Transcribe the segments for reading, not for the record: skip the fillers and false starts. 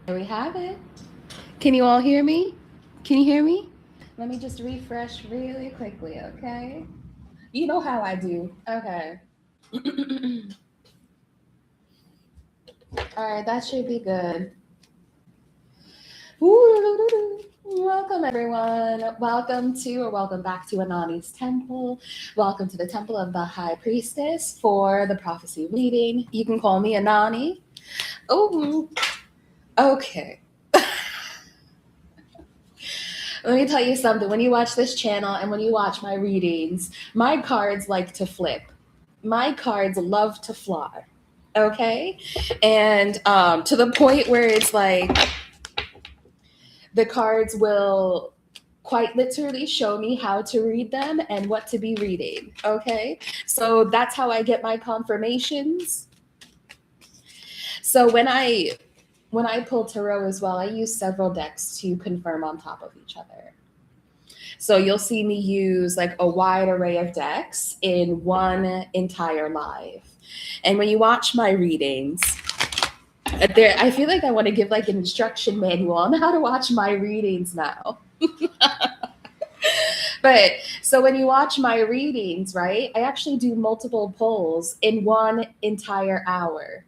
There we have it. Can you all hear me? Can you hear me? Let me just refresh really quickly, okay? You know how I do. Okay. All right, that should be good. Welcome, everyone. Welcome back to Anonnie's Temple. Welcome to the Temple of the High Priestess for the prophecy reading. You can call me Anonnie. Oh, okay. Let me tell you something. When you watch this channel and when you watch my readings, my cards like to flip. My cards love to fly. Okay? And to the point where it's like the cards will quite literally show me how to read them and what to be reading. Okay? So that's how I get my confirmations. So when I pull tarot as well, I use several decks to confirm on top of each other. So you'll see me use like a wide array of decks in one entire live. And when you watch my readings, I feel like I want to give like an instruction manual on how to watch my readings now. But so when you watch my readings, right, I actually do multiple polls in one entire hour.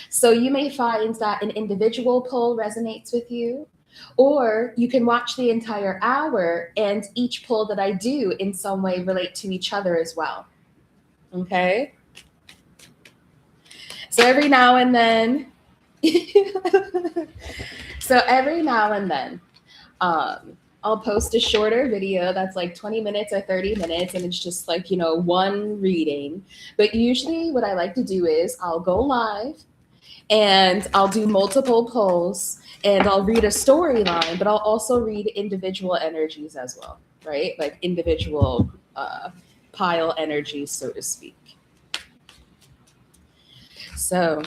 So you may find that an individual poll resonates with you, or you can watch the entire hour and each poll that I do in some way relate to each other as well. Okay? So every now and then, I'll post a shorter video that's like 20 minutes or 30 minutes, and it's just like, one reading. But usually, what I like to do is I'll go live and I'll do multiple polls and I'll read a storyline, but I'll also read individual energies as well, right? Like individual pile energies, so to speak. So,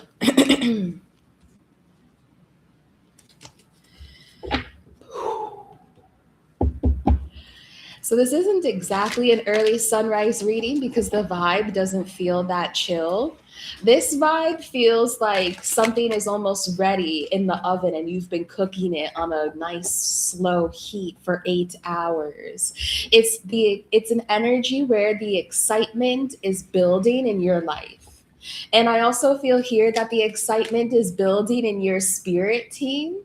so this isn't exactly an early sunrise reading because the vibe doesn't feel that chill. This vibe feels like something is almost ready in the oven and you've been cooking it on a nice slow heat for 8 hours. It's an energy where the excitement is building in your life. And I also feel here that the excitement is building in your spirit team.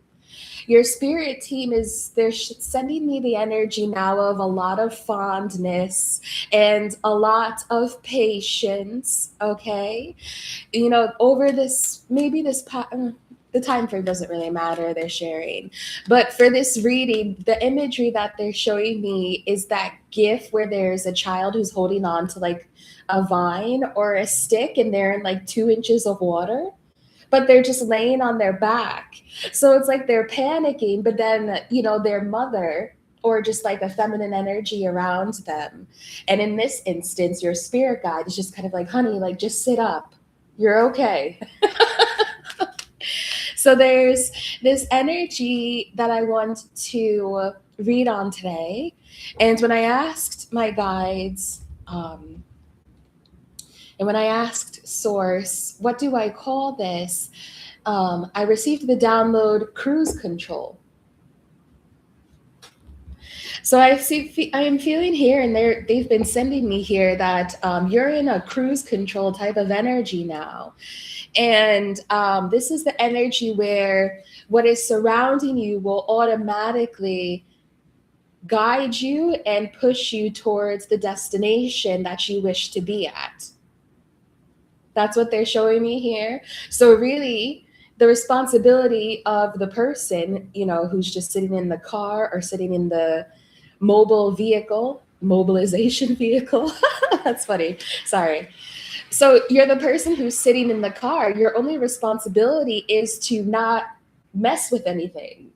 Your spirit team they're sending me the energy now of a lot of fondness and a lot of patience. Okay, over this, maybe the time frame doesn't really matter, they're sharing, but for this reading, the imagery that they're showing me is that gif where there's a child who's holding on to like a vine or a stick and they're in like 2 inches of water, but they're just laying on their back. So it's like they're panicking, but then, their mother or just like a feminine energy around them. And in this instance, your spirit guide is just kind of like, honey, like just sit up. You're okay. So there's this energy that I want to read on today. And when I asked my guides, and when I asked Source, what do I call this? I received the download cruise control. So I am feeling here, and they've been sending me here that you're in a cruise control type of energy now. And this is the energy where what is surrounding you will automatically guide you and push you towards the destination that you wish to be at. That's what they're showing me here. So really, the responsibility of the person, who's just sitting in the car or sitting in the mobilization vehicle. That's funny. Sorry. So you're the person who's sitting in the car. Your only responsibility is to not mess with anything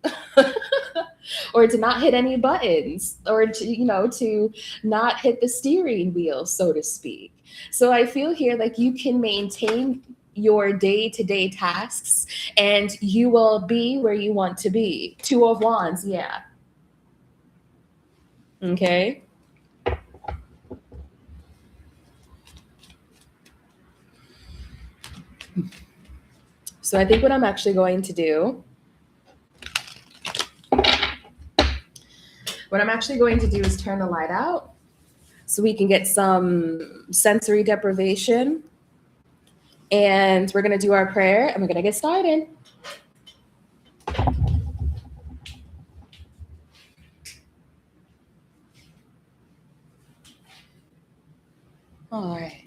or to not hit any buttons or to not hit the steering wheel, so to speak. So I feel here like you can maintain your day-to-day tasks and you will be where you want to be. 2 of Wands, yeah. Okay. So I think what I'm actually going to do What I'm actually going to do is turn the light out so we can get some sensory deprivation. And we're going to do our prayer and we're going to get started. All right.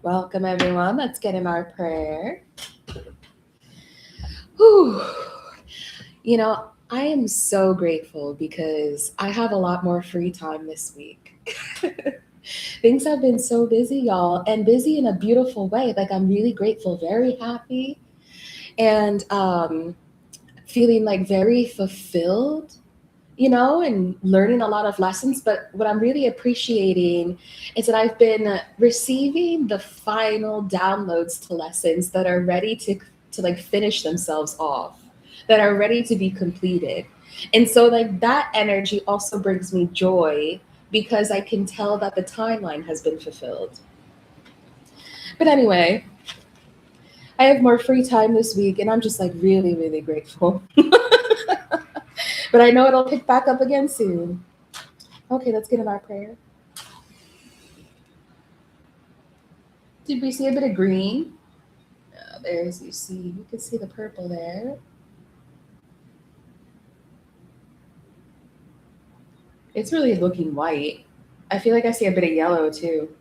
Welcome, everyone. Let's get in our prayer. Whew. You know, I am so grateful because I have a lot more free time this week. Things have been so busy, y'all, and busy in a beautiful way. Like, I'm really grateful, very happy, and feeling like very fulfilled, and learning a lot of lessons. But what I'm really appreciating is that I've been receiving the final downloads to lessons that are ready to like finish themselves off, that are ready to be completed. And so like that energy also brings me joy because I can tell that the timeline has been fulfilled. But anyway, I have more free time this week and I'm just like really, really grateful. But I know it'll pick back up again soon. Okay, let's get in our prayer. Did we see a bit of green? There's, you can see the purple there. It's really looking white. I feel like I see a bit of yellow too.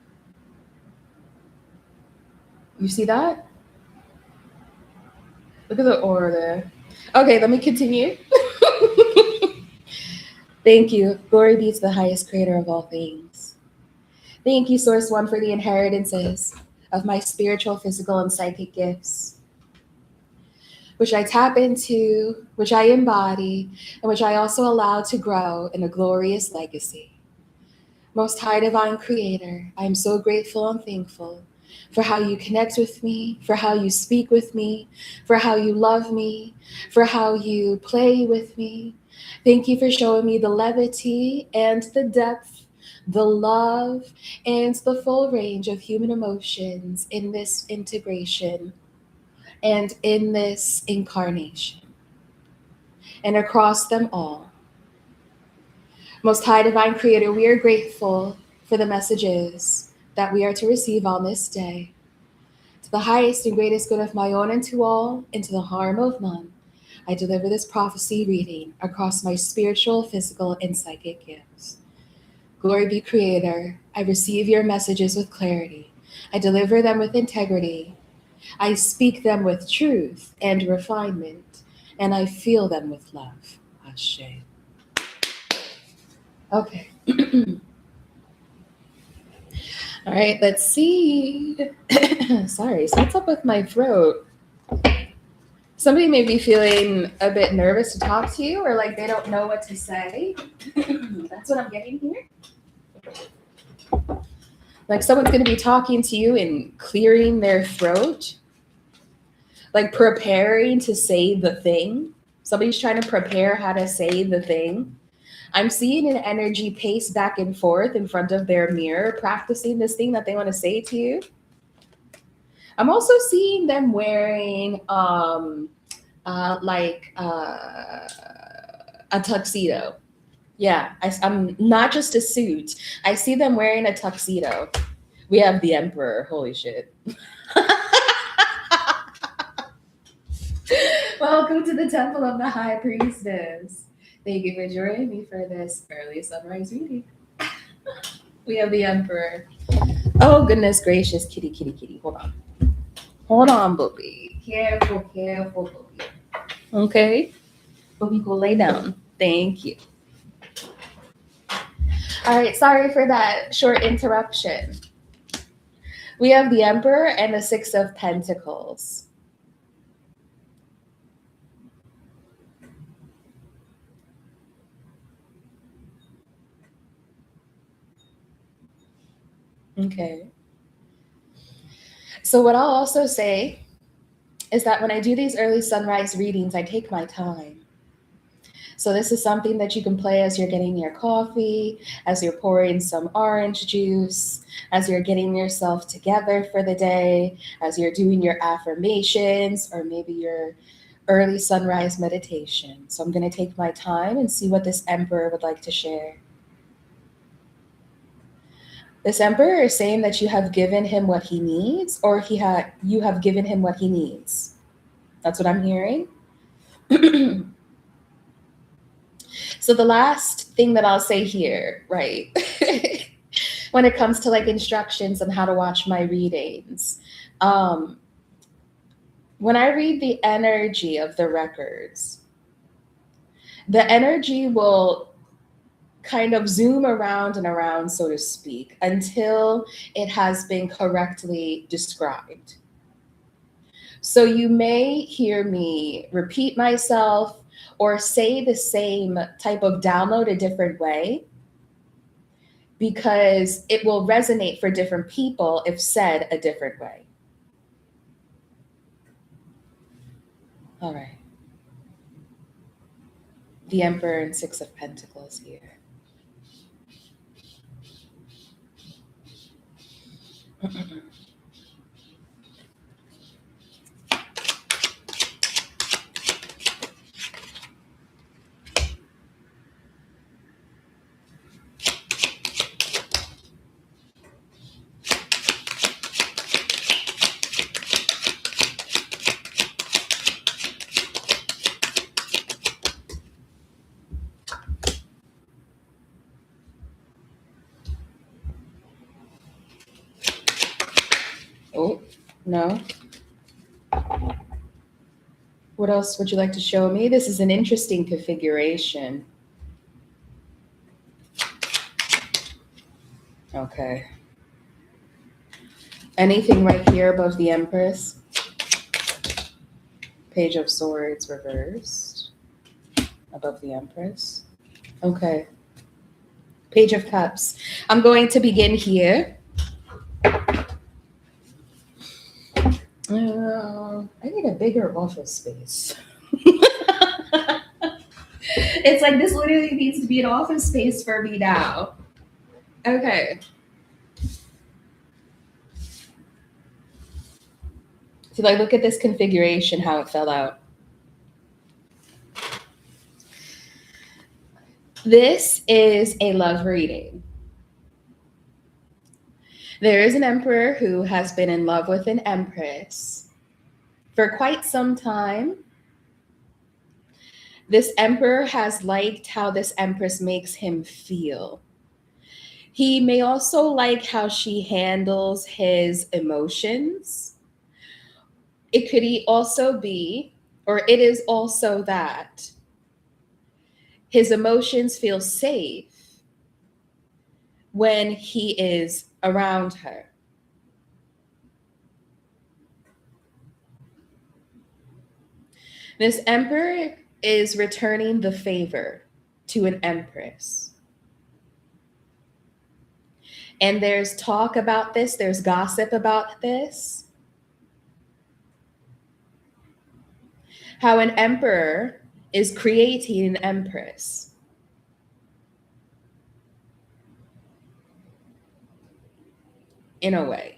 You see that? Look at the aura there. Okay, let me continue. Thank you. Glory be to the highest creator of all things. Thank you, Source One, for the inheritances of my spiritual, physical, and psychic gifts, which I tap into, which I embody, and which I also allow to grow in a glorious legacy. Most High Divine Creator, I am so grateful and thankful for how you connect with me, for how you speak with me, for how you love me, for how you play with me. Thank you for showing me the levity and the depth, the love, and the full range of human emotions in this integration and in this incarnation and across them all. Most High Divine Creator, we are grateful for the messages that we are to receive on this day. To the highest and greatest good of my own and to all, and to the harm of none, I deliver this prophecy reading across my spiritual, physical, and psychic gifts. Glory be Creator, I receive your messages with clarity. I deliver them with integrity. I speak them with truth and refinement, and I feel them with love. Ashe. Okay. All right, let's see. Sorry, so what's up with my throat? Somebody may be feeling a bit nervous to talk to you or like they don't know what to say. That's what I'm getting here. Like someone's going to be talking to you and clearing their throat, like preparing to say the thing. Somebody's trying to prepare how to say the thing. I'm seeing an energy pace back and forth in front of their mirror, practicing this thing that they want to say to you. I'm also seeing them wearing a tuxedo. Yeah, I'm not just a suit. I see them wearing a tuxedo. We have the Emperor. Holy shit. Welcome to the Temple of the High Priestess. Thank you for joining me for this early sunrise reading. We have the Emperor. Oh, goodness gracious. Kitty, kitty, kitty. Hold on. Hold on, Bobby. Careful, Bobby. Okay. Bobby, go lay down. Thank you. All right. Sorry for that short interruption. We have the Emperor and the Six of Pentacles. Okay. So what I'll also say is that when I do these early sunrise readings, I take my time. So this is something that you can play as you're getting your coffee, as you're pouring some orange juice, as you're getting yourself together for the day, as you're doing your affirmations, or maybe your early sunrise meditation. So I'm going to take my time and see what this emperor would like to share. This emperor is saying that you have given him what he needs, or you have given him what he needs. That's what I'm hearing. So the last thing that I'll say here, right, when it comes to like instructions on how to watch my readings, um, when I read the energy of the records, the energy will kind of zoom around and around, so to speak, until it has been correctly described. So you may hear me repeat myself or say the same type of download a different way because it will resonate for different people if said a different way. All right. The Emperor and Six of Pentacles here. Oh, no. What else would you like to show me? This is an interesting configuration. Okay. Anything right here above the Empress? Page of Swords reversed. Above the Empress. Okay. Page of Cups. I'm going to begin here. I need a bigger office space. It's like this literally needs to be an office space for me now. Okay. So like look at this configuration, how it fell out. This is a love reading. There is an emperor who has been in love with an empress for quite some time. This emperor has liked how this empress makes him feel. He may also like how she handles his emotions. It could also be, or it is also that his emotions feel safe when he is around her. This emperor is returning the favor to an empress. And there's talk about this, there's gossip about this. How an emperor is creating an empress. In a way.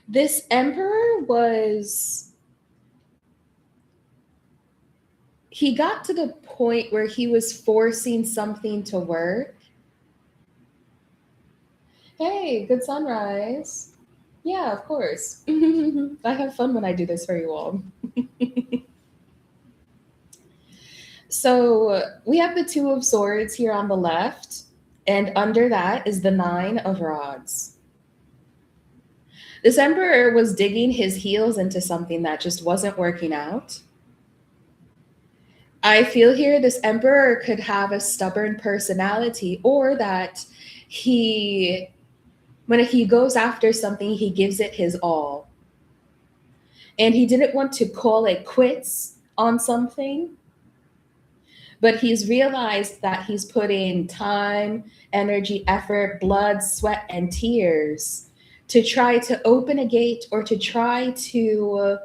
This emperor he got to the point where he was forcing something to work. Hey, good sunrise. Yeah, of course. I have fun when I do this for you all. So we have the Two of Swords here on the left, and under that is the Nine of Rods. This emperor was digging his heels into something that just wasn't working out. I feel here this emperor could have a stubborn personality, or that when he goes after something, he gives it his all. and he didn't want to call it quits on something, but he's realized that he's put in time, energy, effort, blood, sweat, and tears to try to open a gate or to try to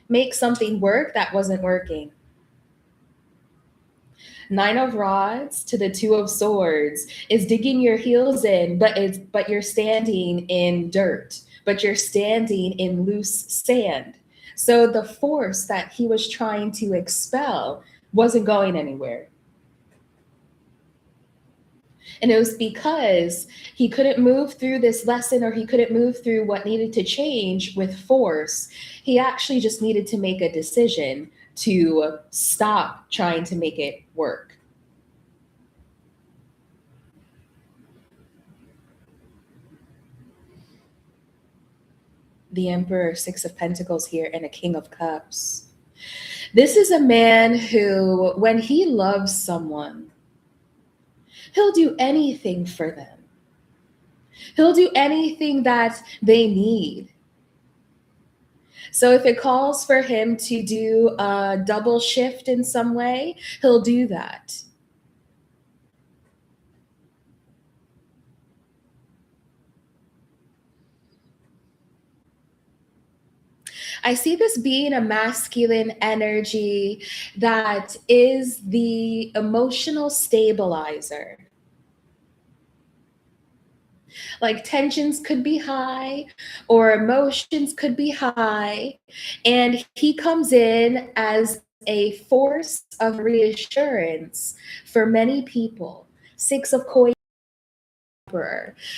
make something work that wasn't working. Nine of Rods to the Two of Swords is digging your heels in, but you're standing in dirt, but you're standing in loose sand. So the force that he was trying to expel wasn't going anywhere. And it was because he couldn't move through this lesson, or he couldn't move through what needed to change with force. He actually just needed to make a decision to stop trying to make it work. The Emperor, Six of Pentacles here, and a King of Cups. This is a man who, when he loves someone, he'll do anything for them. He'll do anything that they need. So if it calls for him to do a double shift in some way, he'll do that. I see this being a masculine energy that is the emotional stabilizer. Like tensions could be high or emotions could be high, and he comes in as a force of reassurance for many people. Six of coins.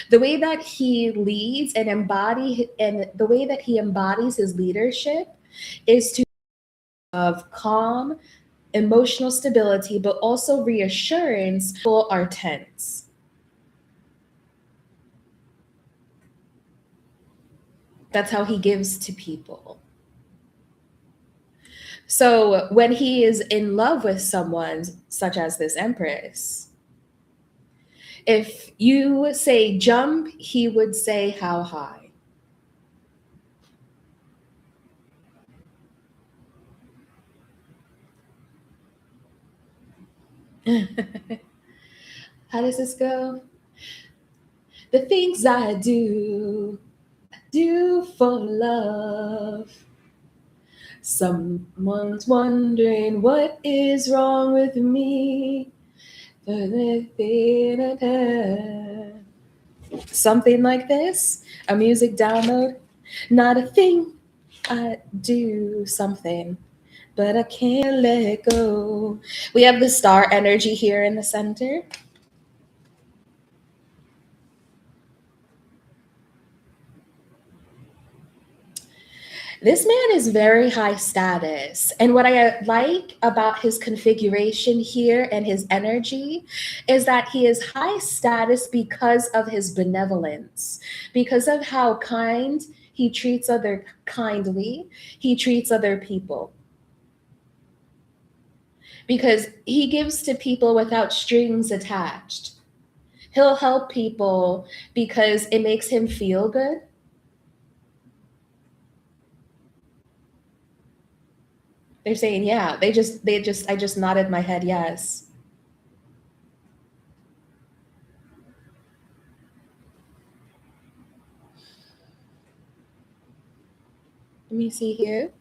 The way that he leads and the way that he embodies his leadership is to of calm, emotional stability, but also reassurance. People are tense. That's how he gives to people. So when he is in love with someone, such as this Empress, if you say jump, he would say how high. How does this go? The things I do for love. Someone's wondering what is wrong with me. Something like this, a music download. Not a thing, I do something, but I can't let go. We have the star energy here in the center. This man is very high status. And what I like about his configuration here and his energy is that he is high status because of his benevolence, because of how kind he treats other kindly, he treats other people. Because he gives to people without strings attached. He'll help people because it makes him feel good. They're saying, yeah, I just nodded my head, yes. Let me see here.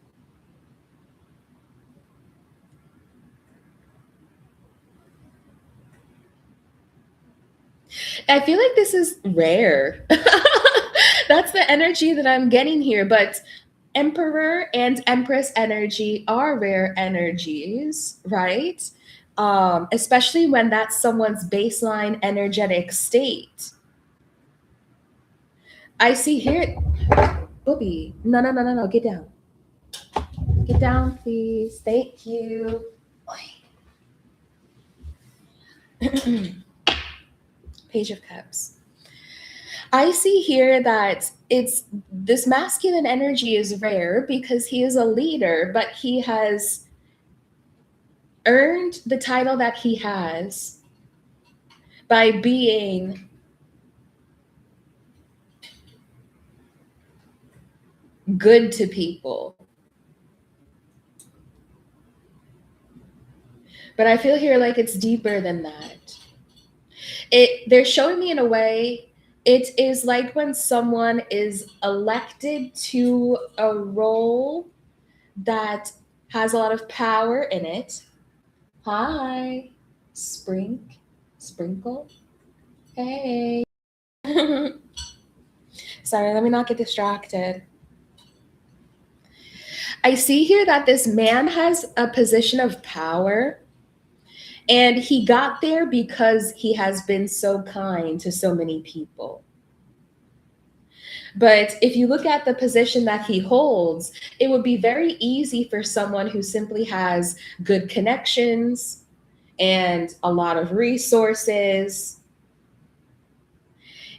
I feel like this is rare. That's the energy that I'm getting here. But Emperor and Empress energy are rare energies, right? Especially when that's someone's baseline energetic state. I see here, Booby. No, no, no, no, no. Get down. Get down, please. Thank you. Page of Cups. I see here that it's this masculine energy is rare because he is a leader, but he has earned the title that he has by being good to people. But I feel here like it's deeper than that. They're showing me in a way, it is like when someone is elected to a role that has a lot of power in it. Hi, Sprinkle. Hey. Sorry, let me not get distracted. I see here that this man has a position of power, and he got there because he has been so kind to so many people. But if you look at the position that he holds, it would be very easy for someone who simply has good connections and a lot of resources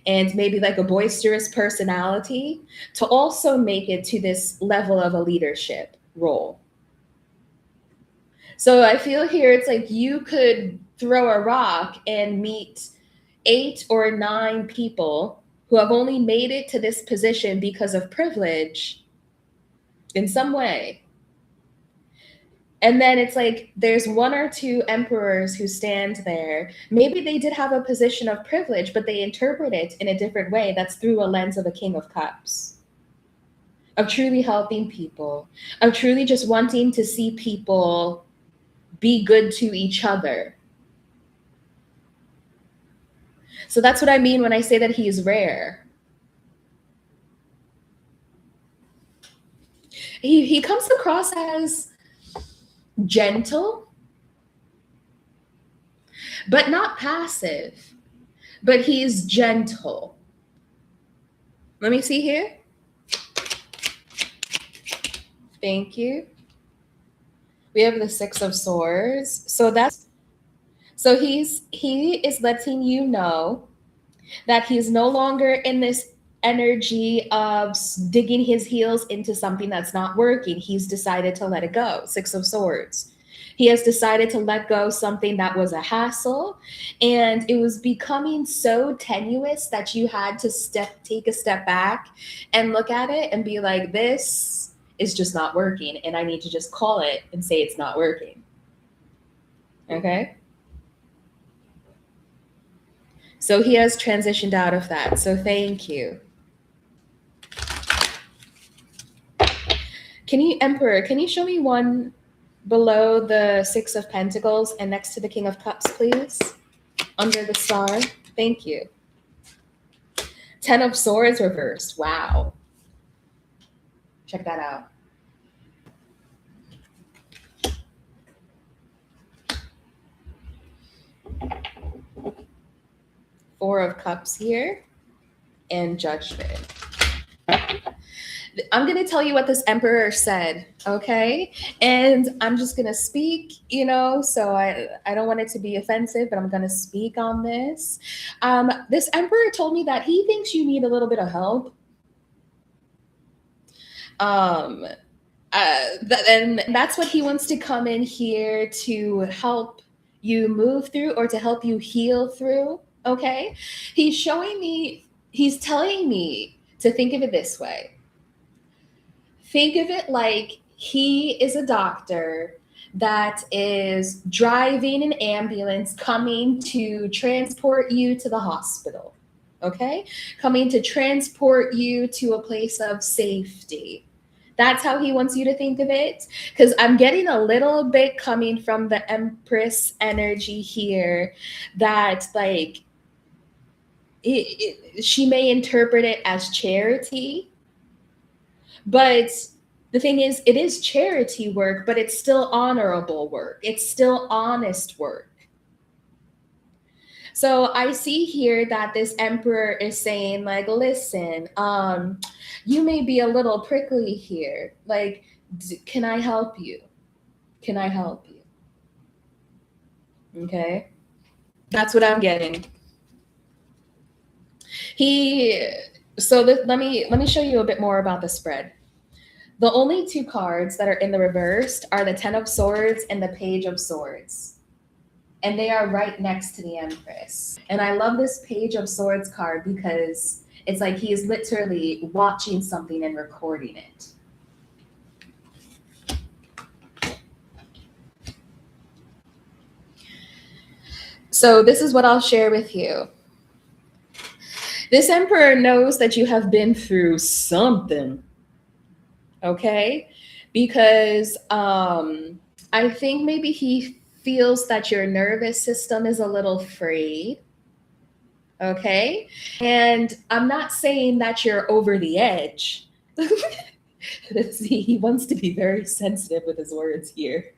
and maybe like a boisterous personality to also make it to this level of a leadership role. So I feel here it's like you could throw a rock and meet 8 or 9 people who have only made it to this position because of privilege in some way. And then it's like there's 1 or 2 emperors who stand there. Maybe they did have a position of privilege, but they interpret it in a different way. That's through a lens of a King of Cups, of truly helping people, of truly just wanting to see people be good to each other. So that's what I mean when I say that he is rare. He comes across as gentle, but not passive, but he's gentle. Let me see here. Thank you. We have the 6 of Swords. So he is letting you know that he's no longer in this energy of digging his heels into something that's not working. He's decided to let it go. 6 of Swords. He has decided to let go something that was a hassle, and it was becoming so tenuous that you had to take a step back and look at it and be like, this is just not working, and I need to just call it and say it's not working. Okay? So he has transitioned out of that. So thank you. Emperor, can you show me one below the 6 of Pentacles and next to the King of Cups, please? Under the star. Thank you. 10 of Swords reversed. Wow. Check that out. 4 of Cups here and Judgment. I'm going to tell you what this Emperor said, okay? And I'm just going to speak, so I don't want it to be offensive, but I'm going to speak on this. This Emperor told me that he thinks you need a little bit of help. And that's what he wants to come in here to help you move through or to help you heal through, okay? He's telling me to think of it this way. Think of it like he is a doctor that is driving an ambulance coming to transport you to the hospital, okay? Coming to transport you to a place of safety. That's how he wants you to think of it. Because I'm getting a little bit coming from the Empress energy here that like she may interpret it as charity. But the thing is, it is charity work, but it's still honorable work. It's still honest work. So I see here that this Emperor is saying, like, listen, you may be a little prickly here. Like, can I help you? Can I help you? Okay. That's what I'm getting. Let me show you a bit more about the spread. The only 2 cards that are in the reversed are the 10 of Swords and the Page of Swords. And they are right next to the Empress. And I love this Page of Swords card because It's like he is literally watching something and recording it. So this is what I'll share with you. This emperor knows that you have been through something, okay? Because I think maybe he feels that your nervous system is a little frayed, okay? And I'm not saying that you're over the edge. See, he wants to be very sensitive with his words here.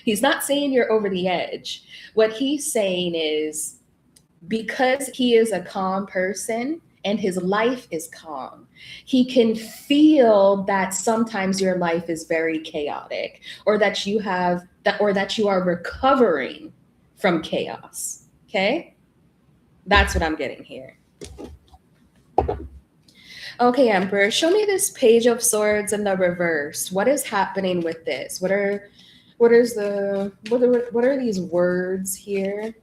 He's not saying you're over the edge. What he's saying is, because he is a calm person and his life is calm, he can feel that sometimes your life is very chaotic, or that you have that, or that you are recovering from chaos. Okay? That's what I'm getting here. Okay, Emperor, show me this Page of Swords in the reverse. What is happening with this? What are these words here?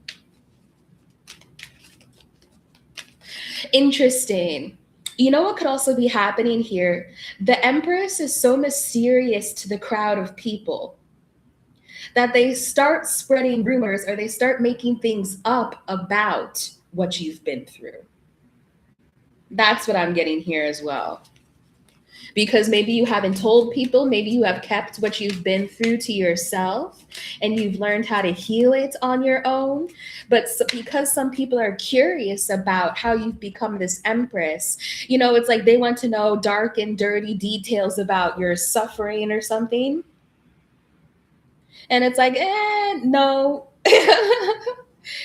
Interesting. You know what could also be happening here? The Empress is so mysterious to the crowd of people that they start spreading rumors, or they start making things up about what you've been through. That's what I'm getting here as well. Because maybe you haven't told people, maybe you have kept what you've been through to yourself, and you've learned how to heal it on your own. But because some people are curious about how you've become this empress, you know, it's like they want to know dark and dirty details about your suffering or something. And it's like, no.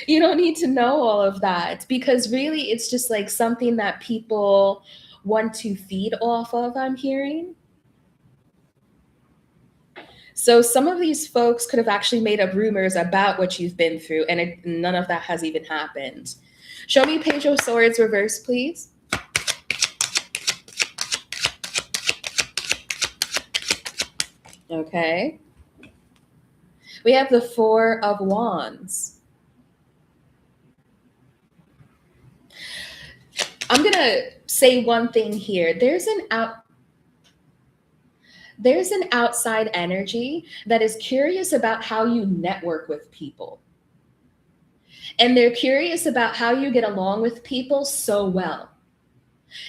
You don't need to know all of that, because really it's just like something that people want to feed off of, I'm hearing. So some of these folks could have actually made up rumors about what you've been through, and none of that has even happened. Show me Page of Swords reverse, please. Okay. We have the Four of Wands. I'm going to say one thing here. There's an outside energy that is curious about how you network with people. And they're curious about how you get along with people so well.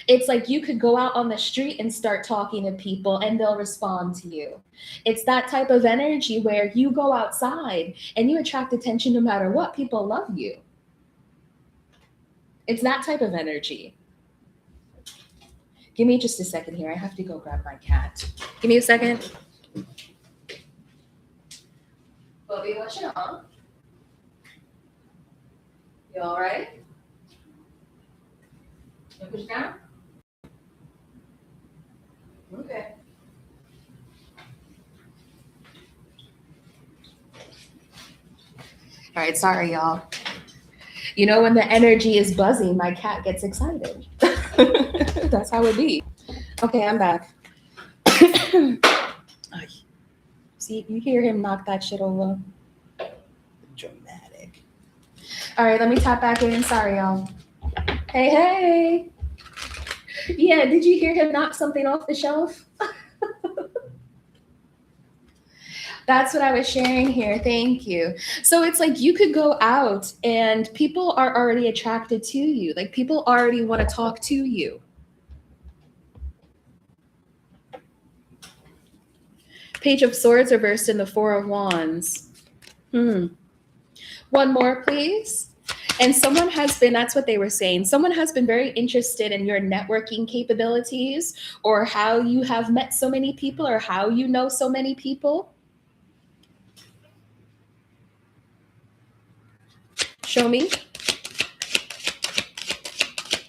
It's like you could go out on the street and start talking to people and they'll respond to you. It's that type of energy where you go outside and you attract attention no matter what. People love you. It's that type of energy. Give me just a second here. I have to go grab my cat. Give me a second. Bobby, what's your on? You all right? You push down? Okay. All right, sorry, y'all. You know, when the energy is buzzing, my cat gets excited. That's how it be. Okay, I'm back. See, you hear him knock that shit over? Dramatic. All right, let me tap back in. Sorry, y'all. Hey. Yeah, did you hear him knock something off the shelf? That's what I was sharing here. Thank you. So it's like you could go out and people are already attracted to you. Like people already want to talk to you. Page of Swords reversed in the Four of Wands. One more, please. And someone has been, that's what they were saying, someone has been very interested in your networking capabilities, or how you have met so many people, or how you know so many people. Show me.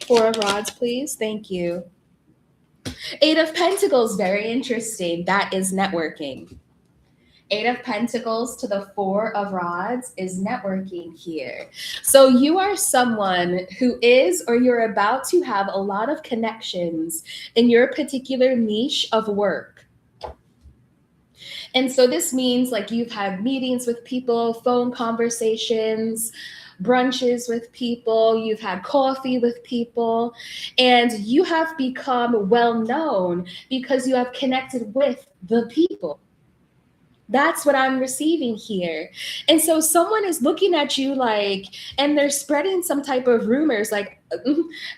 Four of Rods, please. Thank you. Eight of Pentacles, very interesting. That is networking. Eight of Pentacles to the Four of Rods is networking here. So you are someone who is, or you're about to have a lot of connections in your particular niche of work. And so this means like you've had meetings with people, phone conversations, brunches with people, you've had coffee with people, and you have become well known because you have connected with the people. That's what I'm receiving here. And so someone is looking at you like, and they're spreading some type of rumors like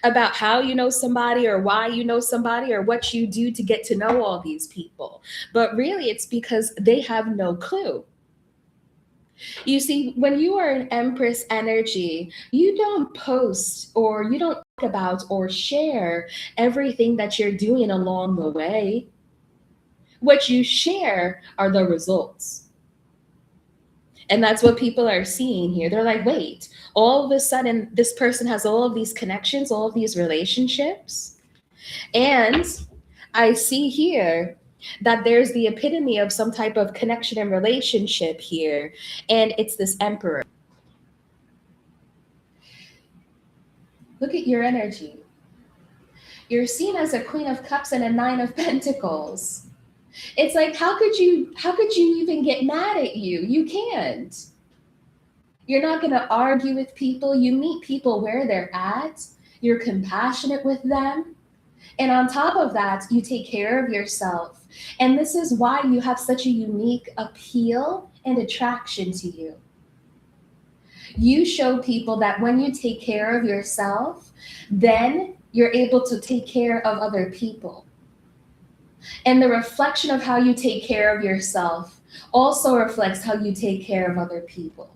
about how you know somebody or why you know somebody or what you do to get to know all these people. But really, it's because they have no clue. You see, when you are an Empress energy, you don't post or you don't talk about or share everything that you're doing along the way. What you share are the results. And that's what people are seeing here. They're like, wait, all of a sudden, this person has all of these connections, all of these relationships. And I see here that there's the epitome of some type of connection and relationship here. And it's this emperor. Look at your energy. You're seen as a Queen of Cups and a Nine of Pentacles. It's like, how could you even get mad at you? You can't. You're not going to argue with people. You meet people where they're at. You're compassionate with them. And on top of that, you take care of yourself. And this is why you have such a unique appeal and attraction to you. You show people that when you take care of yourself, then you're able to take care of other people. And the reflection of how you take care of yourself also reflects how you take care of other people.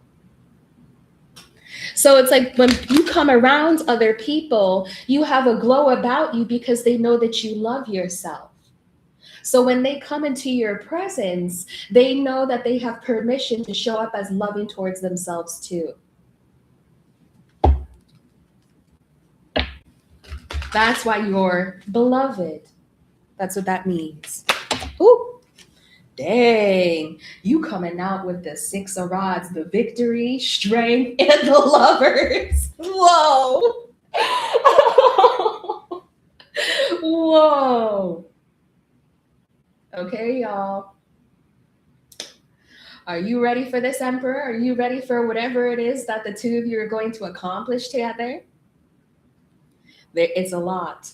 So it's like when you come around other people, you have a glow about you because they know that you love yourself. So when they come into your presence, they know that they have permission to show up as loving towards themselves too. That's why you're beloved. That's what that means. Ooh, dang. You coming out with the Six of Rods, the victory, strength, and the lovers. Whoa. Whoa. Okay, y'all. Are you ready for this, Emperor? Are you ready for whatever it is that the two of you are going to accomplish together? It's a lot.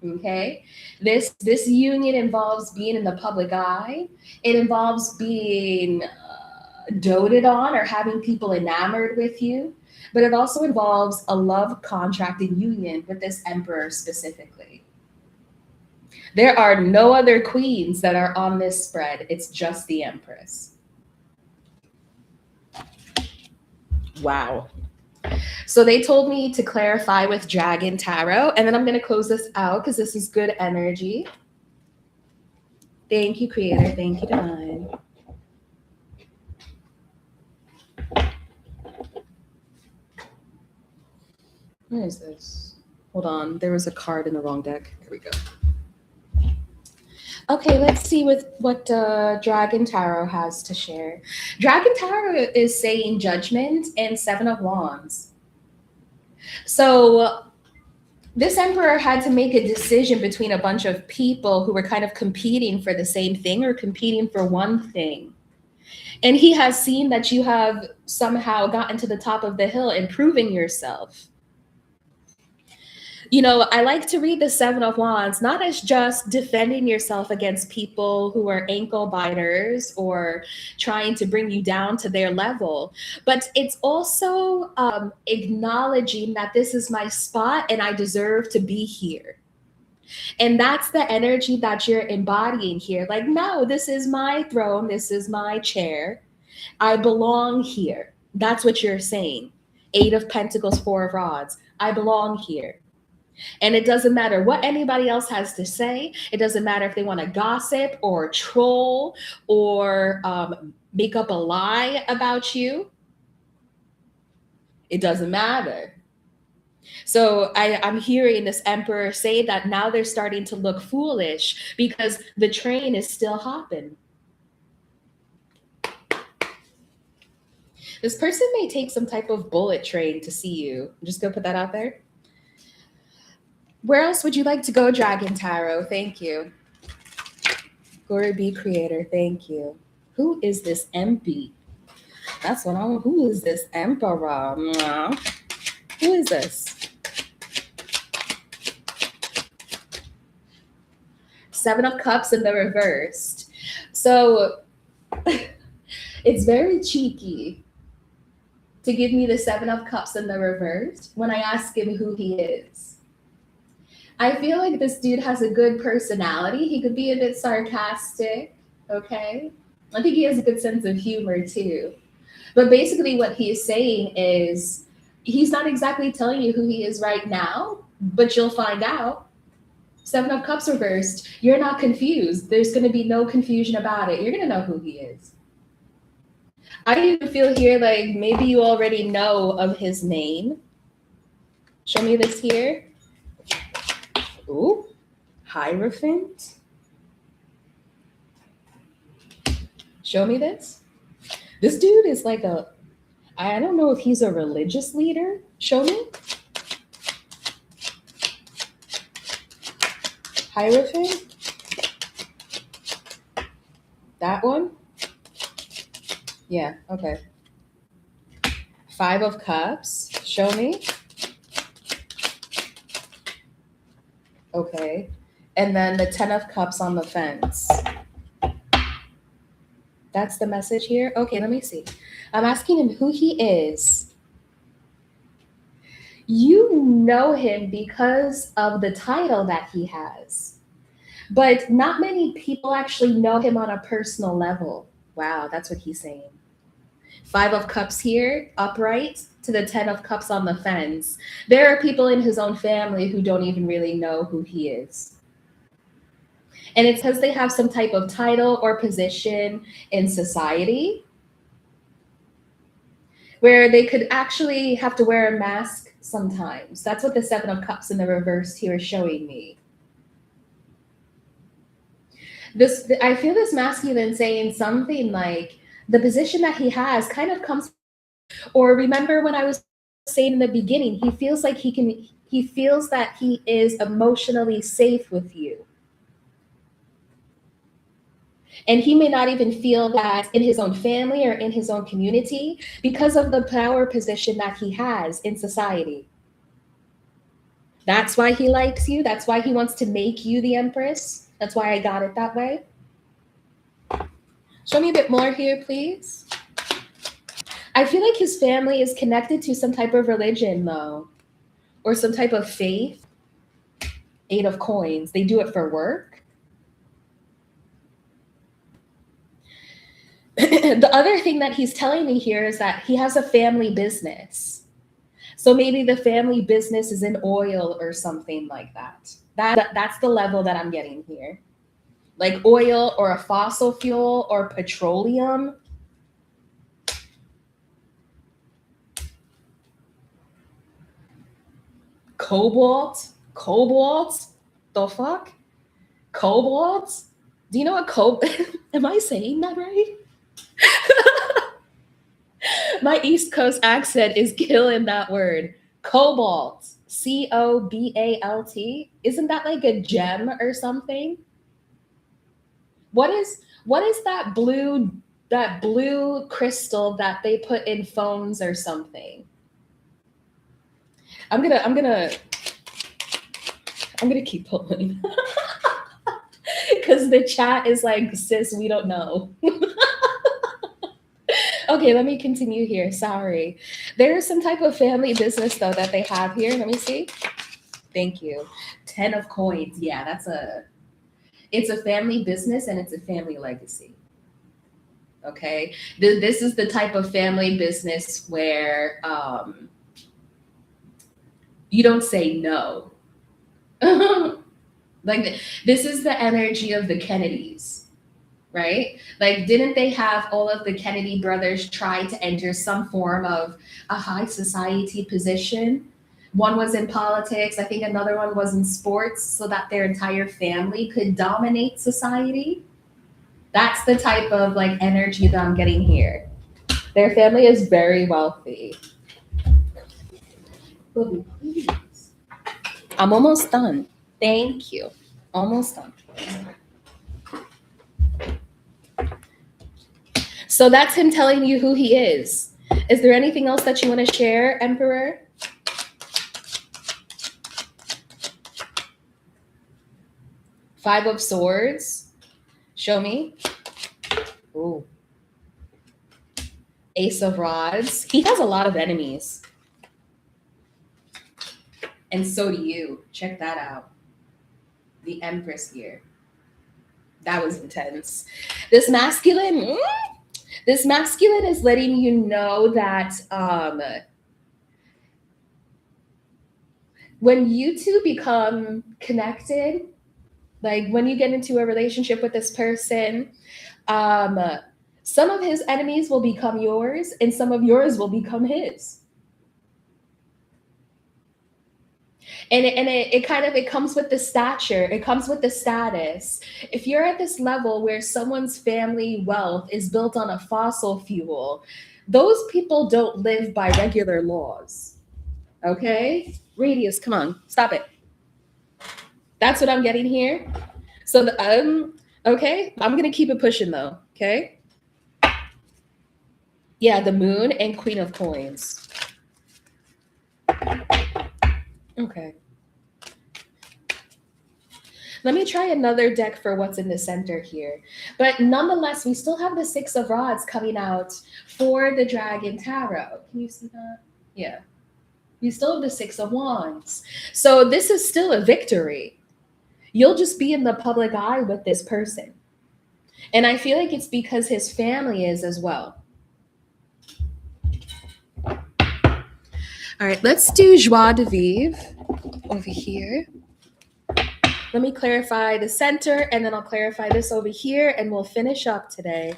Okay, this union involves being in the public eye. It involves being doted on or having people enamored with you, but it also involves a love contract and union with this emperor specifically. There are no other queens that are on this spread. It's just the Empress. Wow. So they told me to clarify with Dragon Tarot, and then I'm going to close this out because this is good energy. Thank you, Creator. Thank you, Divine. Where is this? Hold on. There was a card in the wrong deck. Here we go. Okay, let's see what Dragon Tarot has to share. Dragon Tarot is saying Judgment and Seven of Wands. So this emperor had to make a decision between a bunch of people who were kind of competing for the same thing or competing for one thing. And he has seen that you have somehow gotten to the top of the hill, improving yourself. You know, I like to read the Seven of Wands, not as just defending yourself against people who are ankle biters or trying to bring you down to their level, but it's also acknowledging that this is my spot and I deserve to be here. And that's the energy that you're embodying here. Like, no, this is my throne. This is my chair. I belong here. That's what you're saying. Eight of Pentacles, Four of Rods. I belong here. And it doesn't matter what anybody else has to say. It doesn't matter if they want to gossip or troll or make up a lie about you. It doesn't matter. So I'm hearing this emperor say that now they're starting to look foolish because the train is still hopping. This person may take some type of bullet train to see you. I'm just going to put that out there. Where else would you like to go, Dragon Tarot? Thank you. Glory be, Creator. Thank you. Who is this MP? That's what I'm. Who is this emperor? Mwah. Who is this? Seven of Cups in the reversed. So it's very cheeky to give me the Seven of Cups in the reversed when I ask him who he is. I feel like this dude has a good personality. He could be a bit sarcastic, okay? I think he has a good sense of humor too. But basically, what he is saying is he's not exactly telling you who he is right now, but you'll find out. Seven of Cups reversed. You're not confused. There's going to be no confusion about it. You're going to know who he is. I even feel here like maybe you already know of his name. Show me this here. Ooh, Hierophant. Show me this. This dude is like I don't know if he's a religious leader. Show me. Hierophant. That one? Yeah, okay. Five of Cups. Show me. Okay. And then the 10 of Cups on the fence. That's the message here? Okay, let me see. I'm asking him who he is. You know him because of the title that he has. But not many people actually know him on a personal level. Wow, that's what he's saying. Five of Cups here, upright, to the 10 of Cups on the fence. There are people in his own family who don't even really know who he is. And it's because they have some type of title or position in society where they could actually have to wear a mask sometimes. That's what the Seven of Cups in the reverse here is showing me. I feel this masculine saying something like the position that he has kind of comes, or remember when I was saying in the beginning, he feels like he feels that he is emotionally safe with you. And he may not even feel that in his own family or in his own community because of the power position that he has in society. That's why he likes you. That's why he wants to make you the Empress. That's why I got it that way. Show me a bit more here, please. I feel like his family is connected to some type of religion, though, or some type of faith. Eight of Coins. They do it for work. The other thing that he's telling me here is that he has a family business. So maybe the family business is in oil or something like that. That's the level that I'm getting here. Like oil or a fossil fuel or petroleum. Cobalt. The fuck? Cobalt? Do you know what cobalt? Am I saying that right? My East Coast accent is killing that word. Cobalt. Cobalt. Isn't that like a gem or something? What is that blue crystal that they put in phones or something? I'm gonna keep pulling. Because the chat is like, sis, we don't know. Okay, let me continue here. Sorry. There's some type of family business, though, that they have here. Let me see. Thank you. 10 of Coins. Yeah, it's a family business and it's a family legacy. Okay. This is the type of family business where you don't say no. Like this is the energy of the Kennedys, right? Like, didn't they have all of the Kennedy brothers try to enter some form of a high society position? One was in politics. I think another one was in sports so that their entire family could dominate society. That's the type of like energy that I'm getting here. Their family is very wealthy. I'm almost done. Thank you. Almost done. So that's him telling you who he is. Is there anything else that you want to share, Emperor? Five of Swords. Show me. Ooh. Ace of Rods. He has a lot of enemies. And so do you. Check that out. The Empress here. That was intense. This masculine is letting you know that when you two become connected, like when you get into a relationship with this person, some of his enemies will become yours and some of yours will become his. And it comes with the stature, it comes with the status. If you're at this level where someone's family wealth is built on a fossil fuel, those people don't live by regular laws. Okay? Radius, come on, stop it. That's what I'm getting here. So okay, I'm gonna keep it pushing though. Okay. Yeah, the Moon and Queen of Coins. Okay. Let me try another deck for what's in the center here. But nonetheless, we still have the Six of Rods coming out for the Dragon Tarot. Can you see that? Yeah. You still have the Six of Wands. So this is still a victory. You'll just be in the public eye with this person. And I feel like it's because his family is as well. All right, let's do joie de vivre over here. Let me clarify the center, and then I'll clarify this over here, and we'll finish up today.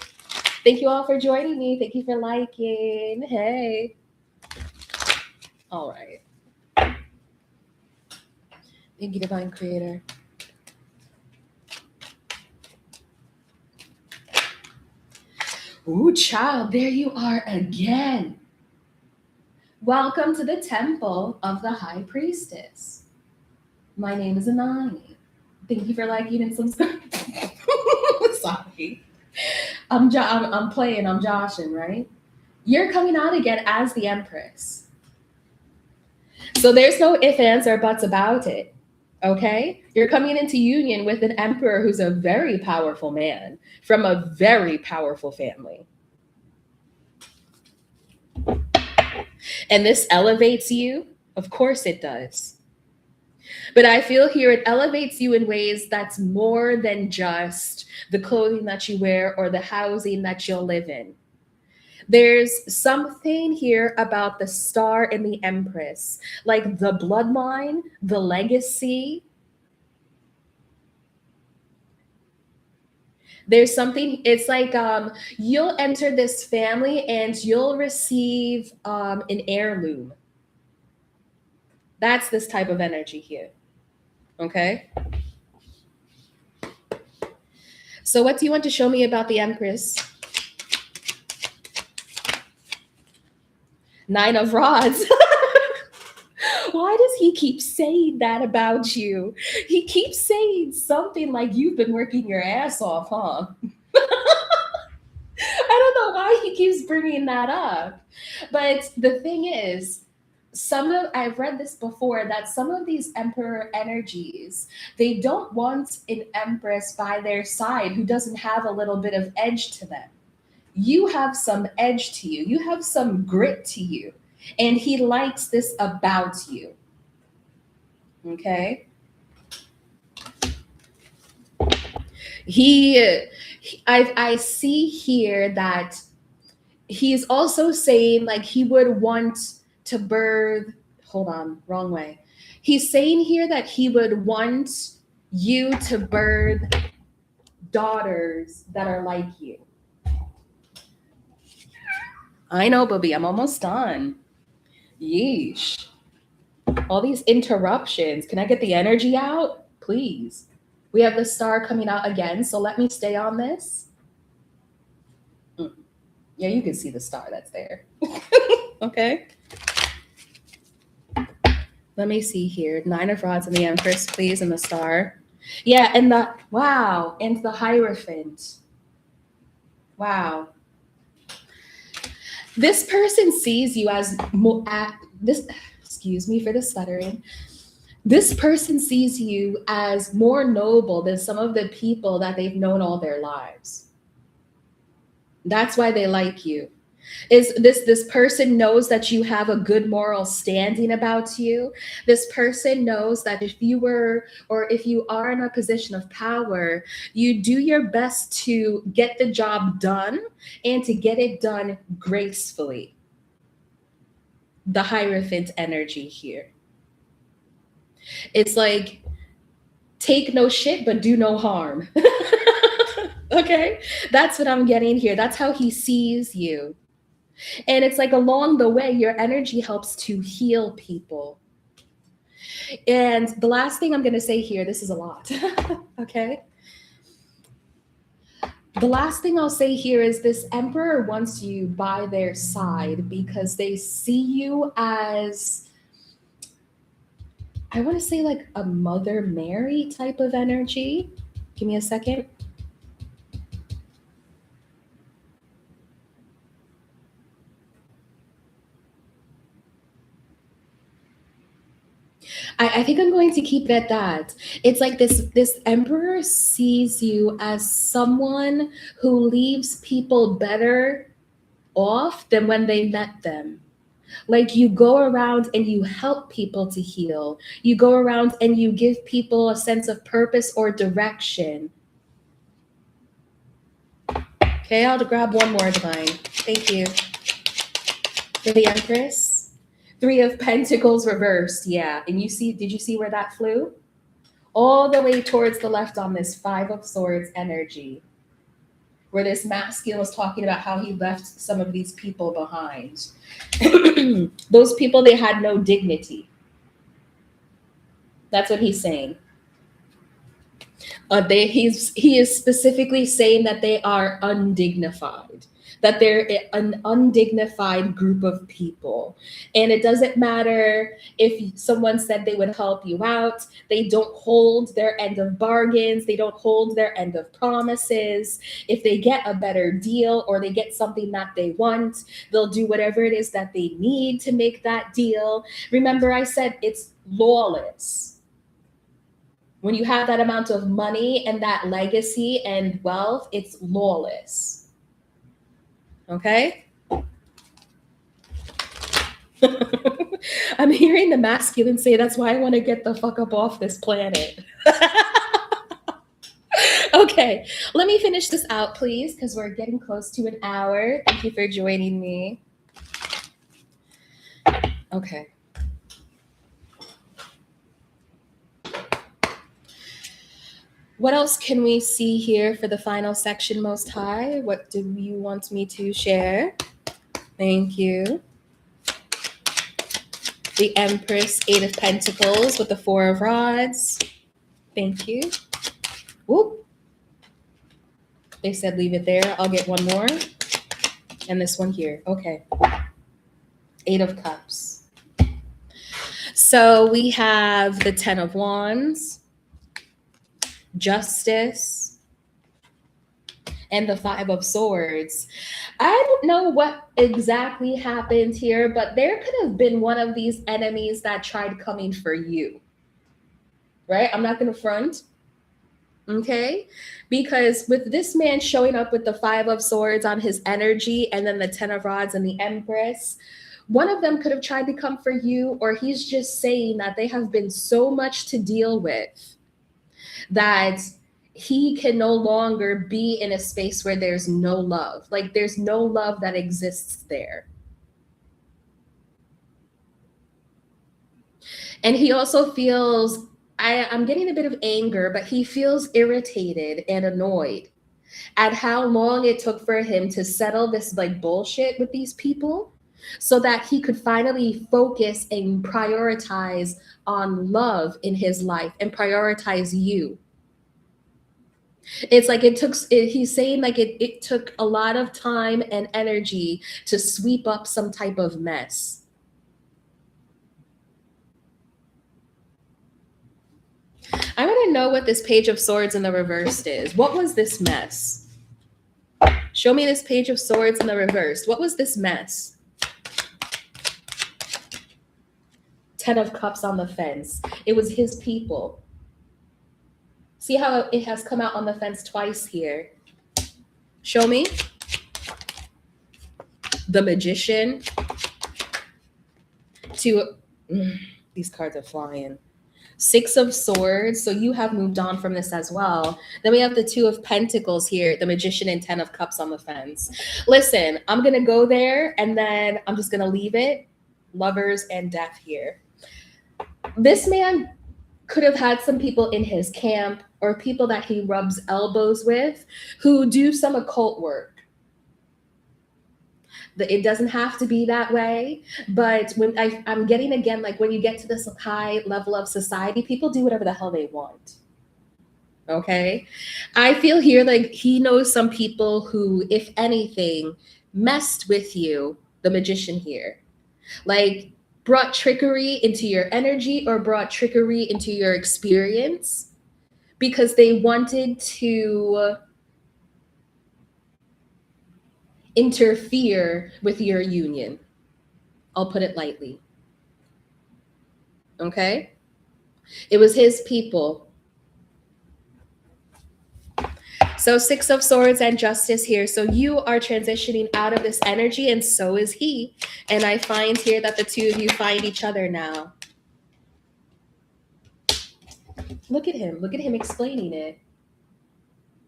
Thank you all for joining me. Thank you for liking. Hey. All right. Thank you, Divine Creator. Ooh, child, there you are again. Welcome to the Temple of the High Priestess. My name is Anonnie. Thank you for liking and subscribing. Sorry. I'm playing, I'm joshing, right? You're coming out again as the Empress. So there's no ifs, ands, or buts about it. Okay? You're coming into union with an emperor who's a very powerful man from a very powerful family. And this elevates you? Of course it does. But I feel here it elevates you in ways that's more than just the clothing that you wear or the housing that you'll live in. There's something here about the star and the Empress, like the bloodline, the legacy. There's something, it's like you'll enter this family and you'll receive an heirloom. That's this type of energy here. Okay? So what do you want to show me about the Empress? Nine of Rods. Why does he keep saying that about you? He keeps saying something like you've been working your ass off, huh? I don't know why he keeps bringing that up. But the thing is, I've read this before, that some of these emperor energies, they don't want an empress by their side who doesn't have a little bit of edge to them. You have some edge to you. You have some grit to you. And he likes this about you. Okay? I see here that he's also saying like he would want to birth, hold on, wrong way. He's saying here that he would want you to birth daughters that are like you. I know, Bobby, I'm almost done. Yeesh. All these interruptions. Can I get the energy out? Please. We have the star coming out again, so let me stay on this. Yeah, you can see the star that's there. Okay. Let me see here. Nine of Rods and the Empress, please, and the star. Yeah, and the, wow, and the Hierophant. Wow. This person sees you as this. Excuse me for the stuttering. This person sees you as more noble than some of the people that they've known all their lives. That's why they like you. Is this person knows that you have a good moral standing about you. This person knows that if you were, or if you are in a position of power, you do your best to get the job done and to get it done gracefully. The Hierophant energy here. It's like, take no shit but do no harm. Okay, that's what I'm getting here. That's how he sees you. And it's like along the way, your energy helps to heal people. And the last thing I'm going to say here, this is a lot. Okay. The last thing I'll say here is this emperor wants you by their side because they see you as, I want to say, like a Mother Mary type of energy. Give me a second. I think I'm going to keep it at that. It's like this emperor sees you as someone who leaves people better off than when they met them. Like you go around and you help people to heal. You go around and you give people a sense of purpose or direction. Okay, I'll grab one more, Divine. Thank you. For the Empress. Three of Pentacles reversed. Yeah. And you see, did you see where that flew? All the way towards the left on this Five of Swords energy, where this masculine was talking about how he left some of these people behind. Those people, they had no dignity. That's what he's saying. He is specifically saying that they are undignified, that they're an undignified group of people. And it doesn't matter if someone said they would help you out, they don't hold their end of bargains, they don't hold their end of promises. If they get a better deal or they get something that they want, they'll do whatever it is that they need to make that deal. Remember, I said it's lawless. When you have that amount of money and that legacy and wealth, it's lawless. Okay? I'm hearing the masculine say, that's why I want to get the fuck up off this planet. Okay, let me finish this out, please, because we're getting close to an hour. Thank you for joining me. Okay. What else can we see here for the final section, Most High? What do you want me to share? Thank you. The Empress, Eight of Pentacles with the Four of Rods. Thank you. Whoop. They said leave it there. I'll get one more. And this one here. Okay. Eight of Cups. So we have the Ten of Wands, Justice, and the Five of Swords. I don't know what exactly happened here, but there could have been one of these enemies that tried coming for you. Right? I'm not going to front. Okay? Because with this man showing up with the Five of Swords on his energy and then the Ten of Rods and the Empress, one of them could have tried to come for you, or he's just saying that they have been so much to deal with that he can no longer be in a space where there's no love. Like there's no love that exists there. And he also feels, I'm getting a bit of anger, but he feels irritated and annoyed at how long it took for him to settle this like bullshit with these people so that he could finally focus and prioritize on love in his life and prioritize you. It's like he's saying like it took a lot of time and energy to sweep up some type of mess. I want to know what this Page of Swords in the reversed is. What was this mess? Show me this Page of Swords in the reverse. What was this mess? Ten of Cups on the fence. It was his people. See how it has come out on the fence twice here. Show me. The Magician. These cards are flying. Six of Swords. So you have moved on from this as well. Then we have the Two of Pentacles here, the Magician, and 10 of Cups on the fence. Listen, I'm going to go there and then I'm just going to leave it. Lovers and Death here. This man could have had some people in his camp or people that he rubs elbows with who do some occult work. It doesn't have to be that way, but when I'm getting again, like when you get to this high level of society, people do whatever the hell they want. Okay. I feel here like he knows some people who, if anything, messed with you, the Magician here. Like brought trickery into your energy or brought trickery into your experience because they wanted to interfere with your union. I'll put it lightly. Okay? It was his people. So Six of Swords and Justice here. So you are transitioning out of this energy and so is he. And I find here that the two of you find each other now. Look at him. Look at him explaining it.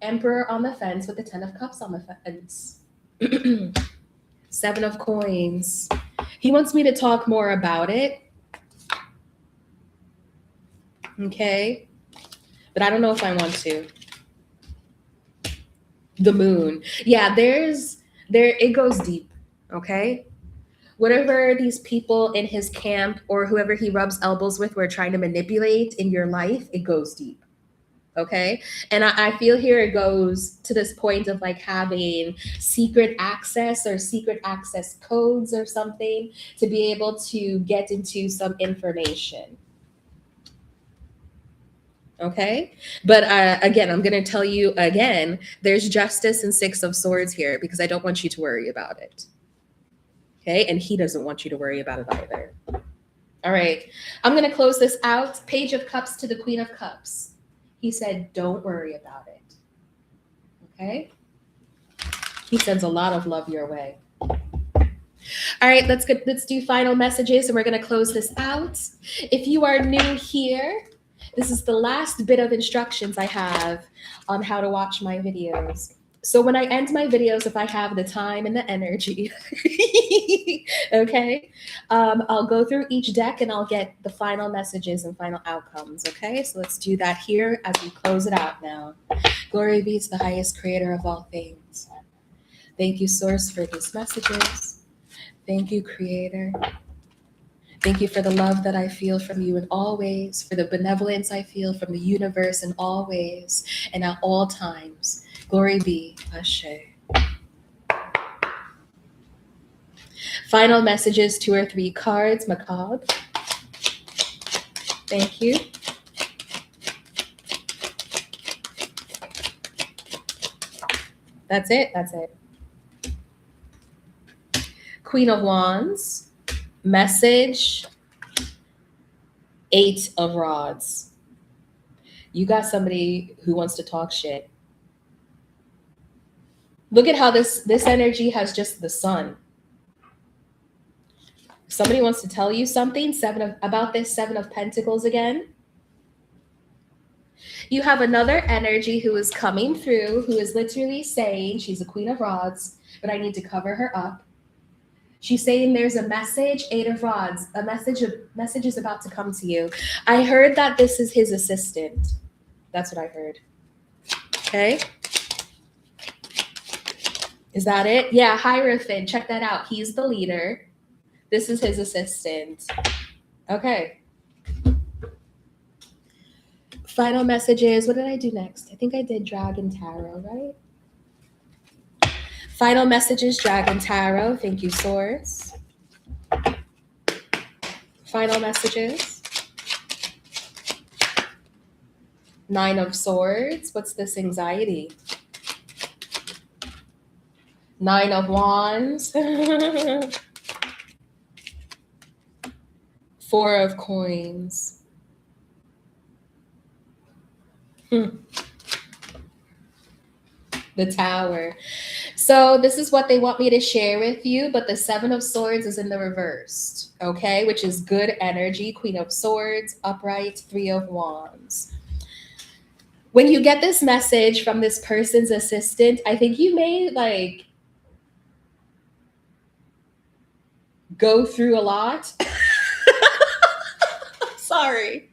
Emperor on the fence with the 10 of Cups on the fence. 7 of Coins. He wants me to talk more about it. Okay. But I don't know if I want to. The Moon. Yeah, it goes deep. Okay. Whatever these people in his camp or whoever he rubs elbows with were trying to manipulate in your life, it goes deep. Okay. And I feel here it goes to this point of like having secret access or secret access codes or something to be able to get into some information. Okay. But again, I'm going to tell you again, there's Justice and 6 of Swords here because I don't want you to worry about it. Okay. And he doesn't want you to worry about it either. All right. I'm going to close this out. Page of Cups to the Queen of Cups. He said, don't worry about it. Okay? He sends a lot of love your way. All right, let's do final messages and we're going to close this out. If you are new here, this is the last bit of instructions I have on how to watch my videos. So when I end my videos, if I have the time and the energy, okay, I'll go through each deck and I'll get the final messages and final outcomes, okay? So let's do that here as we close it out now. Glory be to the highest creator of all things. Thank you, Source, for these messages. Thank you, Creator. Thank you for the love that I feel from you in all ways, for the benevolence I feel from the universe in all ways and at all times. Glory be, Ashe. Final messages, 2 or 3 cards, Macabre. Thank you. That's it. That's it. Queen of Wands. Message. 8 of Rods. You got somebody who wants to talk shit. Look at how this energy has just the sun. Somebody wants to tell you something about this 7 of Pentacles again. You have another energy who is coming through, who is literally saying she's a Queen of Rods, but I need to cover her up. She's saying there's a message, 8 of Rods, a message is about to come to you. I heard that this is his assistant. That's what I heard. Okay. Is that it? Yeah, Hierophant. Check that out. He's the leader. This is his assistant. Okay. Final messages. What did I do next? I think I did Dragon Tarot, right? Final messages, Dragon Tarot. Thank you, Source. Final messages. 9 of Swords. What's this anxiety? Nine of Wands. Four of Coins. The Tower. So this is what they want me to share with you, but the Seven of Swords is in the reversed, okay? Which is good energy. Queen of Swords, upright, Three of Wands. When you get this message from this person's assistant, I think you may like go through a lot. Sorry.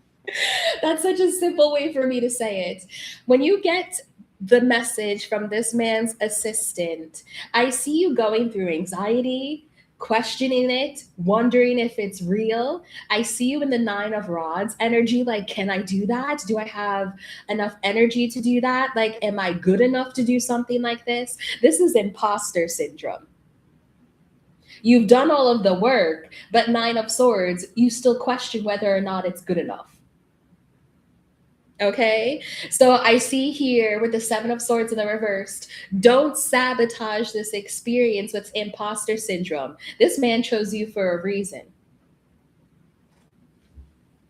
That's such a simple way for me to say it. When you get the message from this man's assistant, I see you going through anxiety, questioning it, wondering if it's real. I see you in the Nine of Rods energy. Like, can I do that? Do I have enough energy to do that? Like, am I good enough to do something like this? This is imposter syndrome. You've done all of the work, but Nine of Swords, you still question whether or not it's good enough. Okay, so I see here with the Seven of Swords in the reversed, don't sabotage this experience with imposter syndrome. This man chose you for a reason.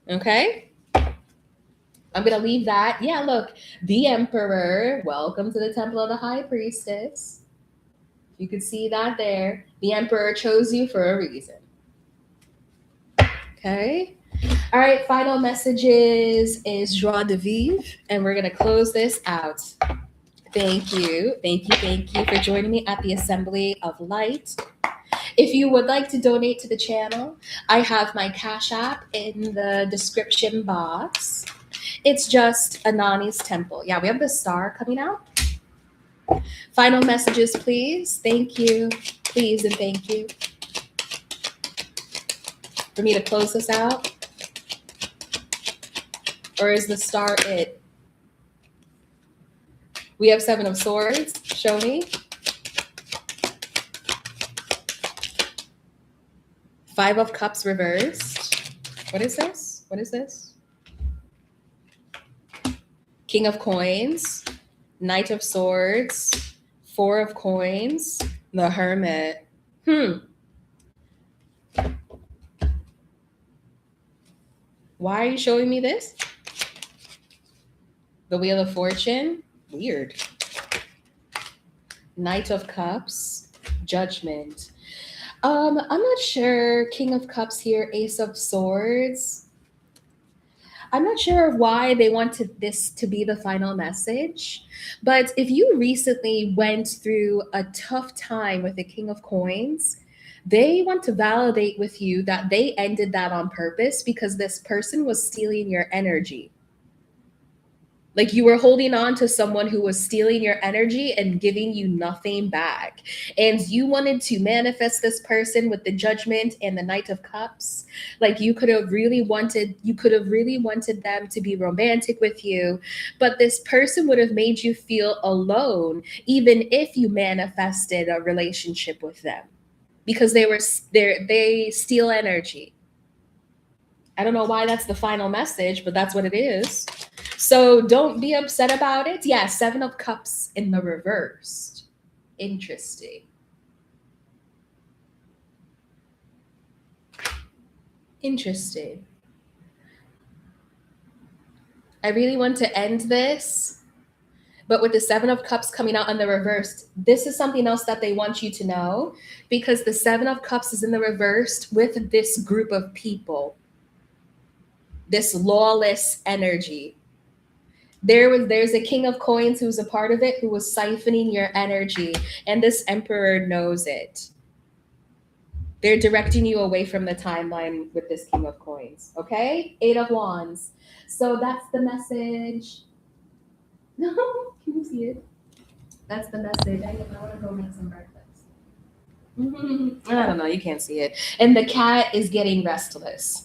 Okay, I'm gonna leave that. Yeah, look, the Emperor, welcome to the Temple of the High Priestess. You could see that there. The Emperor chose you for a reason. Okay. All right, final messages is joie de vivre, and we're going to close this out. Thank you. Thank you. Thank you for joining me at the Assembly of Light. If you would like to donate to the channel, I have my Cash App in the description box. It's just Anonnie's Temple. Yeah, we have the star coming out. Final messages, please. Thank you. Please and thank you. For me to close this out. Or is the star it? We have Seven of Swords. Show me. Five of Cups reversed. What is this? What is this? King of Coins. Knight of Swords. Four of Coins. The Hermit. Why are you showing me this? The Wheel of Fortune. Weird. Knight of Cups. Judgment. I'm not sure. King of Cups here. Ace of Swords. I'm not sure why they wanted this to be the final message, but if you recently went through a tough time with the King of Coins, they want to validate with you that they ended that on purpose because this person was stealing your energy. Like you were holding on to someone who was stealing your energy and giving you nothing back. And you wanted to manifest this person with the Judgment and the Knight of Cups. Like you could have really wanted them to be romantic with you, but this person would have made you feel alone even if you manifested a relationship with them because they steal energy. I don't know why that's the final message, but that's what it is. So don't be upset about it. Yeah, Seven of Cups in the reversed. Interesting. Interesting. I really want to end this, but with the Seven of Cups coming out in the reversed, this is something else that they want you to know because the Seven of Cups is in the reversed with this group of people, this lawless energy. There's a King of Coins who's a part of it who was siphoning your energy, and this Emperor knows it. They're directing you away from the timeline with this King of Coins, okay? Eight of Wands. So that's the message. No, can you see it? That's the message. I want to go make some breakfast. I don't know. You can't see it. And the cat is getting restless.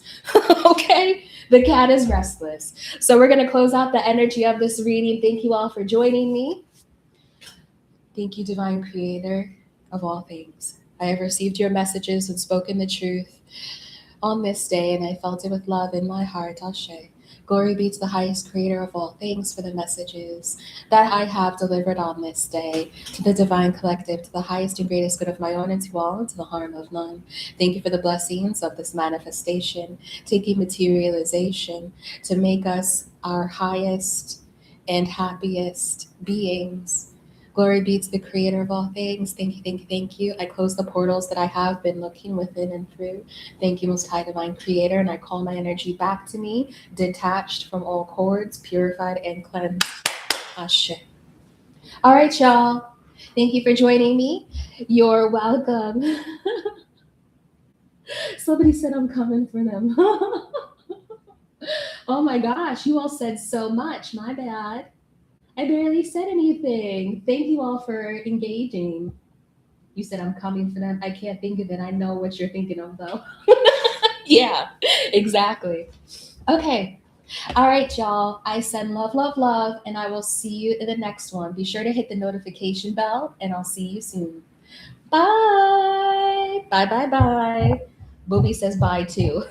Okay? The cat is restless. So we're going to close out the energy of this reading. Thank you all for joining me. Thank you, Divine Creator of all things. I have received your messages and spoken the truth on this day, and I felt it with love in my heart. Ashe. Glory be to the highest creator of all things for the messages that I have delivered on this day, to the divine collective, to the highest and greatest good of my own and to all, and to the harm of none. Thank you for the blessings of this manifestation, taking materialization to make us our highest and happiest beings. Glory be to the creator of all things. Thank you, thank you, thank you. I close the portals that I have been looking within and through. Thank you, Most High Divine Creator, and I call my energy back to me, detached from all cords, purified and cleansed. Ashe. All right, y'all. Thank you for joining me. You're welcome. Somebody said I'm coming for them. Oh my gosh, you all said so much. My bad. I barely said anything. Thank you all for engaging. You said I'm coming for them. I can't think of it. I know what you're thinking of, though. Yeah, exactly. Okay. All right, y'all. I send love, love, love, and I will see you in the next one. Be sure to hit the notification bell, and I'll see you soon. Bye. Bye, bye, bye. Booby says bye too.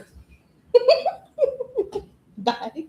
Bye.